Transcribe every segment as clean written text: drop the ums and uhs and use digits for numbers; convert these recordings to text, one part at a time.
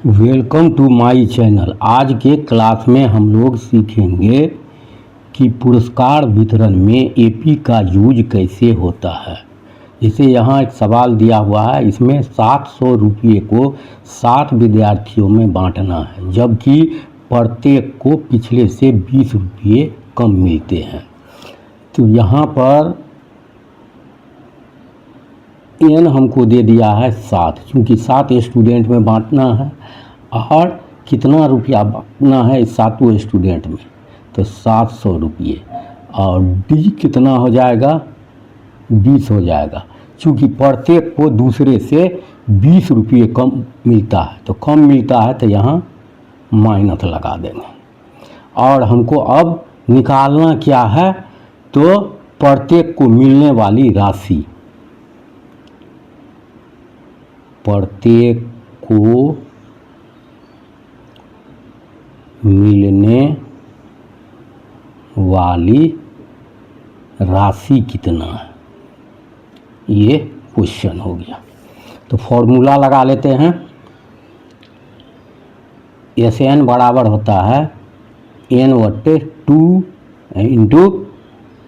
Welcome to my channel. आज के class में हम लोग सीखेंगे कि पुरस्कार वितरण में एपी का यूज कैसे होता है। जैसे यहाँ एक सवाल दिया हुआ है, इसमें 700 रुपये को 7 विद्यार्थियों में बांटना है, जबकि प्रत्येक को पिछले से 20 रुपये कम मिलते हैं। तो यहाँ पर एन हमको दे दिया है 7, क्योंकि 7 स्टूडेंट में बांटना है और कितना रुपया बांटना है इस 7 स्टूडेंट में, तो 700 रुपये। और डी कितना हो जाएगा, 20 हो जाएगा, क्योंकि प्रत्येक को दूसरे से 20 रुपये कम मिलता है। तो कम मिलता है तो यहाँ माइनस लगा देंगे। और हमको अब निकालना क्या है, तो प्रत्येक को मिलने वाली राशि, प्रत्येक को मिलने वाली राशि कितना है, ये क्वेश्चन हो गया। तो फॉर्मूला लगा लेते हैं। एस एन बराबर होता है n/2 into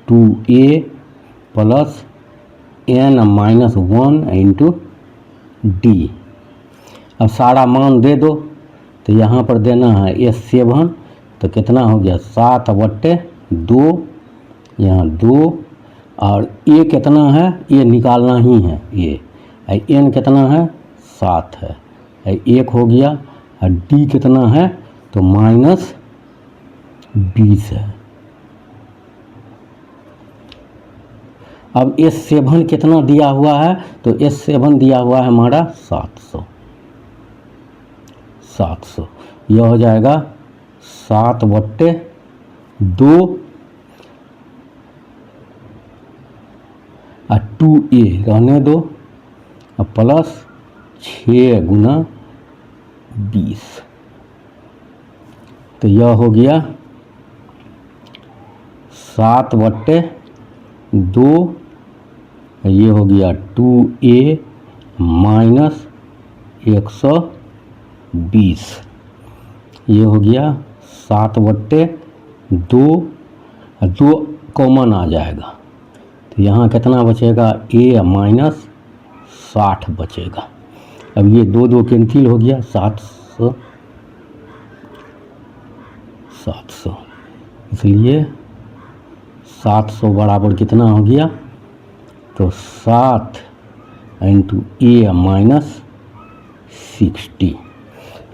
2a plus n-1 into D. अब सारा मान दे दो, तो यहाँ पर देना है S7, तो कितना हो गया 7/2, यहाँ 2, और ए कितना है ये निकालना ही है, ये एन कितना है 7 है, 1 हो गया, और डी कितना है तो -20 है। अब S7 कितना दिया हुआ है, तो S7 दिया हुआ है हमारा 700। यह हो जाएगा 7/2 और 2a रहने दो, और प्लस 6 गुना 20, तो यह हो गया 7/2, ये हो गया 2a माइनस 120, ये हो गया 7/2, 2 कॉमन आ जाएगा, तो यहाँ कितना बचेगा a माइनस 60 बचेगा। अब ये 2 कैंसिल हो गया, 700, इसलिए 700 बराबर कितना हो गया, तो 7 इंटू a माइनस 60,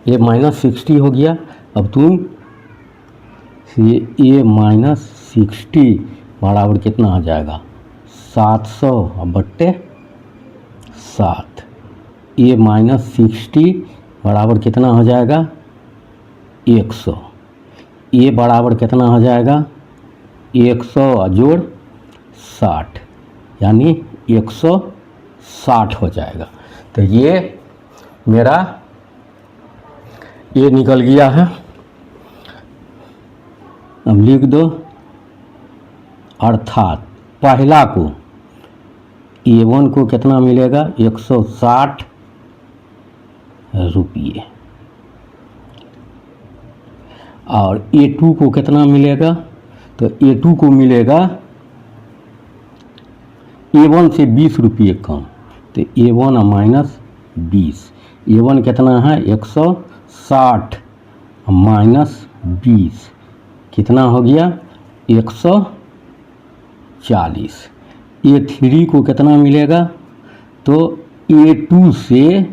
ये -60 हो गया। अब तुम ये a माइनस 60 बराबर कितना आ जाएगा 700/7, a माइनस 60 बराबर कितना हो जाएगा 100, a बराबर कितना हो जाएगा 100 जोड़ 60, यानी 160 हो जाएगा। तो ये मेरा ये निकल गया है। अब लिख दो, अर्थात पहला को A1 को कितना मिलेगा 160 रुपये, और A2 को कितना मिलेगा, तो A2 को मिलेगा A1 से 20 रुपये कम, तो A1 माइनस 20, A1 कितना है 160 माइनस 20 कितना हो गया 140। A3 को कितना मिलेगा, तो A2 से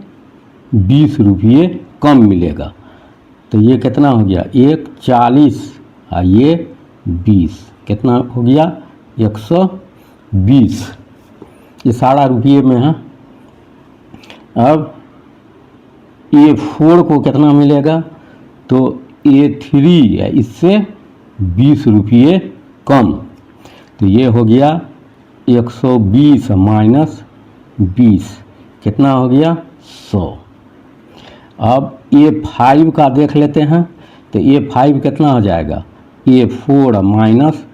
20 रुपये कम मिलेगा, तो ये कितना हो गया 140 और ये 20, कितना हो गया 120, ये सारा रुपये में है। अब A4 को कितना मिलेगा, तो A3 है इससे 20 रुपये कम, तो ये हो गया 120 माइनस 20 कितना हो गया 100। अब A5 का देख लेते हैं, तो A5 कितना हो जाएगा A4 माइनस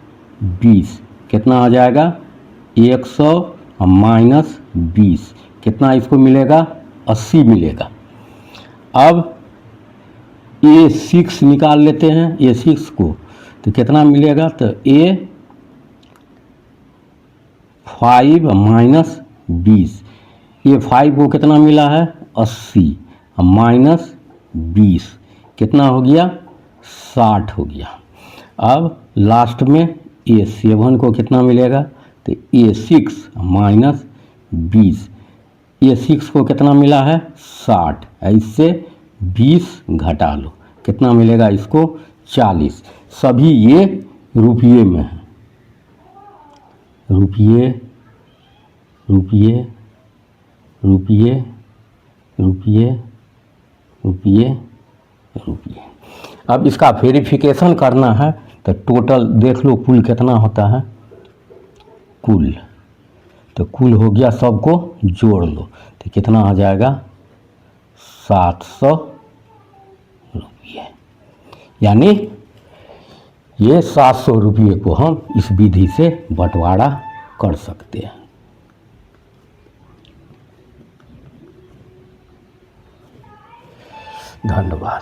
20 कितना हो जाएगा 100 माइनस 20 कितना इसको मिलेगा 80 मिलेगा। अब A6 निकाल लेते हैं A6 को, तो कितना मिलेगा, तो A5 माइनस 20, A5 को कितना मिला है 80 माइनस 20 कितना हो गया 60 हो गया। अब लास्ट में A7 को कितना मिलेगा, तो A6 माइनस 20, A6 को कितना मिला है 60, इससे 20 घटा लो कितना मिलेगा इसको 40। सभी ये रुपये में है, रुपये रुपये रुपये रुपये रुपये रुपये। अब इसका वेरिफिकेशन करना है तो टोटल देख लो कुल कितना होता है, कुल तो कुल हो गया, सबको जोड़ लो तो कितना आ जाएगा 700 रुपये। यानी ये 700 रुपये को हम इस विधि से बंटवारा कर सकते हैं। धन्यवाद।